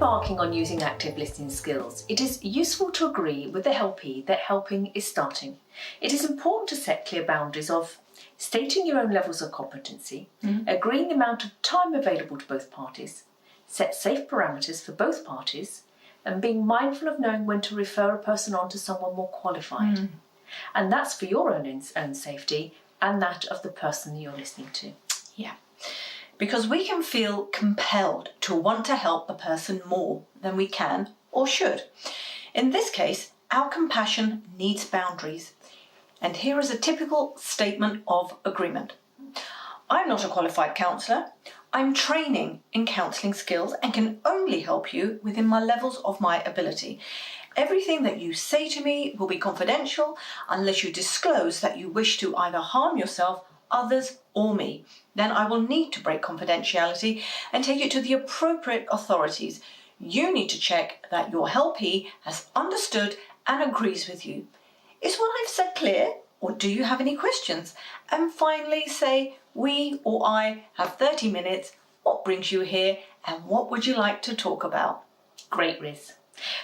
embarking on using active listening skills, it is useful to agree with the helpee that helping is starting. It is important to set clear boundaries of stating your own levels of competency, agreeing the amount of time available to both parties, set safe parameters for both parties, and being mindful of knowing when to refer a person on to someone more qualified. And that's for your own safety and that of the person you're listening to. Yeah. Because we can feel compelled to want to help the person more than we can or should. In this case, our compassion needs boundaries. And here is a typical statement of agreement. I'm not a qualified counsellor. I'm training in counselling skills and can only help you within my levels of my ability. Everything that you say to me will be confidential unless you disclose that you wish to either harm yourself, others, or me. Then I will need to break confidentiality and take it to the appropriate authorities. You need to check that your helpee has understood and agrees with you. Is what I've said clear, or do you have any questions? And finally say, we or I have 30 minutes. What brings you here and what would you like to talk about? Great, Riz.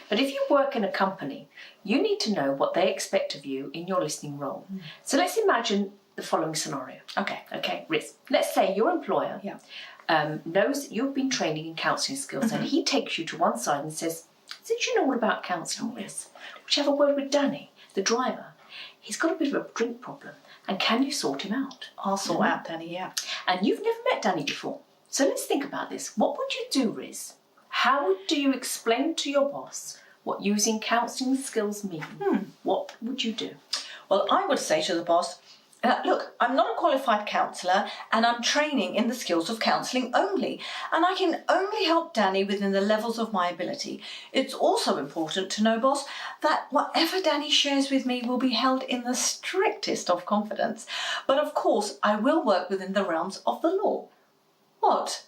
But if you work in a company, you need to know what they expect of you in your listening role. So let's imagine the following scenario. Okay, Riz. Let's say your employer knows you've been training in counselling skills and he takes you to one side and says, did you know all about counselling, Riz? Would you have a word with Danny, the driver? He's got a bit of a drink problem and can you sort him out? I'll sort out Danny, yeah. And you've never met Danny before. So let's think about this. What would you do, Riz? How do you explain to your boss what using counselling skills mean? What would you do? Well, I would say to the boss, look, I'm not a qualified counsellor and I'm training in the skills of counselling only, and I can only help Danny within the levels of my ability. It's also important to know, boss, that whatever Danny shares with me will be held in the strictest of confidence. But of course, I will work within the realms of the law. What?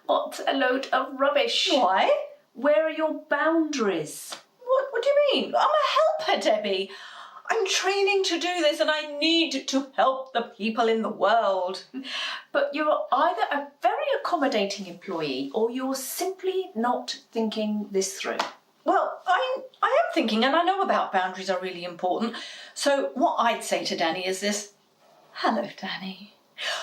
What a load of rubbish. Why? Where are your boundaries? What do you mean? I'm a helper, Debbie. I'm training to do this and I need to help the people in the world. But you're either a very accommodating employee or you're simply not thinking this through. Well, I am thinking, and I know about boundaries are really important. So what I'd say to Danny is this. Hello, Danny.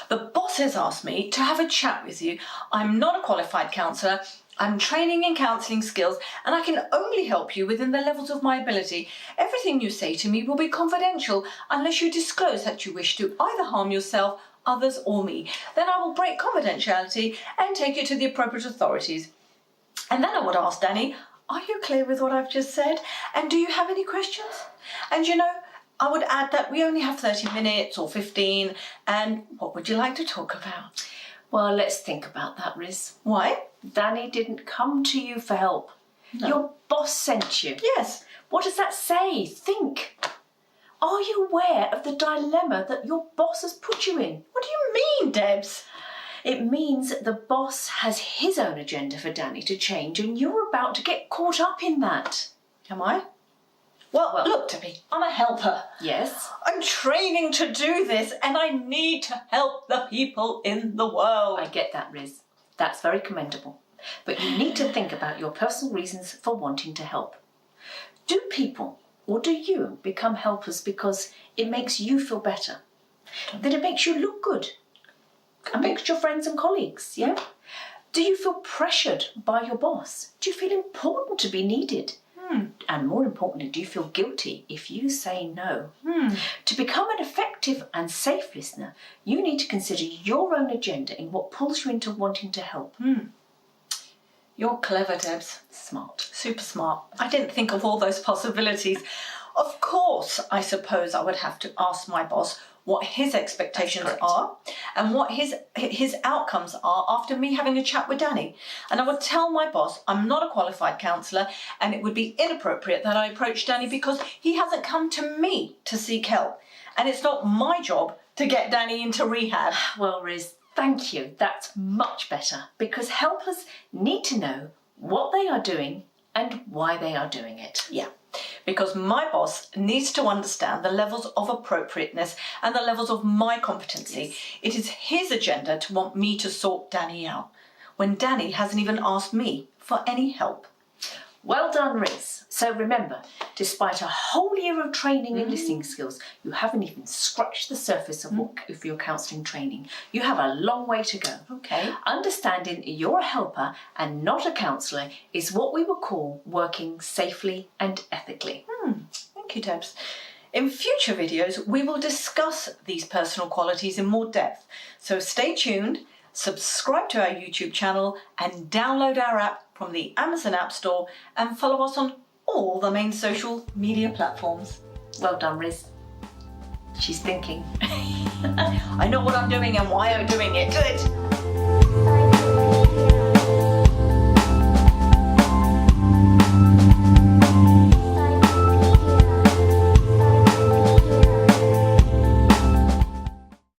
The boss has asked me to have a chat with you. I'm not a qualified counsellor. I'm training in counselling skills and I can only help you within the levels of my ability. Everything you say to me will be confidential unless you disclose that you wish to either harm yourself, others or me. Then I will break confidentiality and take it to the appropriate authorities. And then I would ask Danny, are you clear with what I've just said? And do you have any questions? And you know, I would add that we only have 30 minutes or 15 and what would you like to talk about? Well, let's think about that, Riz. Why? Danny didn't come to you for help. No. Your boss sent you. Yes. What does that say? Think. Are you aware of the dilemma that your boss has put you in? What do you mean, Debs? It means that the boss has his own agenda for Danny to change and you're about to get caught up in that. Am I? Well, look, Debbie, I'm a helper. Yes? I'm training to do this and I need to help the people in the world. I get that, Riz. That's very commendable. But you need to think about your personal reasons for wanting to help. Do people, or do you, become helpers because it makes you feel better? That it makes you look good? Amongst your friends and colleagues, yeah? Do you feel pressured by your boss? Do you feel important to be needed? And more importantly, do you feel guilty if you say no? To become an effective and safe listener, you need to consider your own agenda in what pulls you into wanting to help. You're clever, Debs. Smart. Super smart. I didn't think of all those possibilities. Of course, I suppose I would have to ask my boss what his expectations are and what his outcomes are after me having a chat with Danny. And I would tell my boss I'm not a qualified counsellor and it would be inappropriate that I approach Danny because he hasn't come to me to seek help. And it's not my job to get Danny into rehab. Well, Riz, thank you. That's much better because helpers need to know what they are doing and why they are doing it. Yeah. Because my boss needs to understand the levels of appropriateness and the levels of my competency. Yes. It is his agenda to want me to sort Danny out. when Danny hasn't even asked me for any help. Well done, Riz. So remember, despite a whole year of training in listening skills, you haven't even scratched the surface of your counselling training. You have a long way to go. Okay. Understanding you're a helper and not a counsellor is what we would call working safely and ethically. Thank you, Debs. In future videos, we will discuss these personal qualities in more depth. So stay tuned, subscribe to our YouTube channel and download our app from the Amazon App Store and follow us on all the main social media platforms. Well done, Riz. She's thinking. I know what I'm doing and why I'm doing it. Good.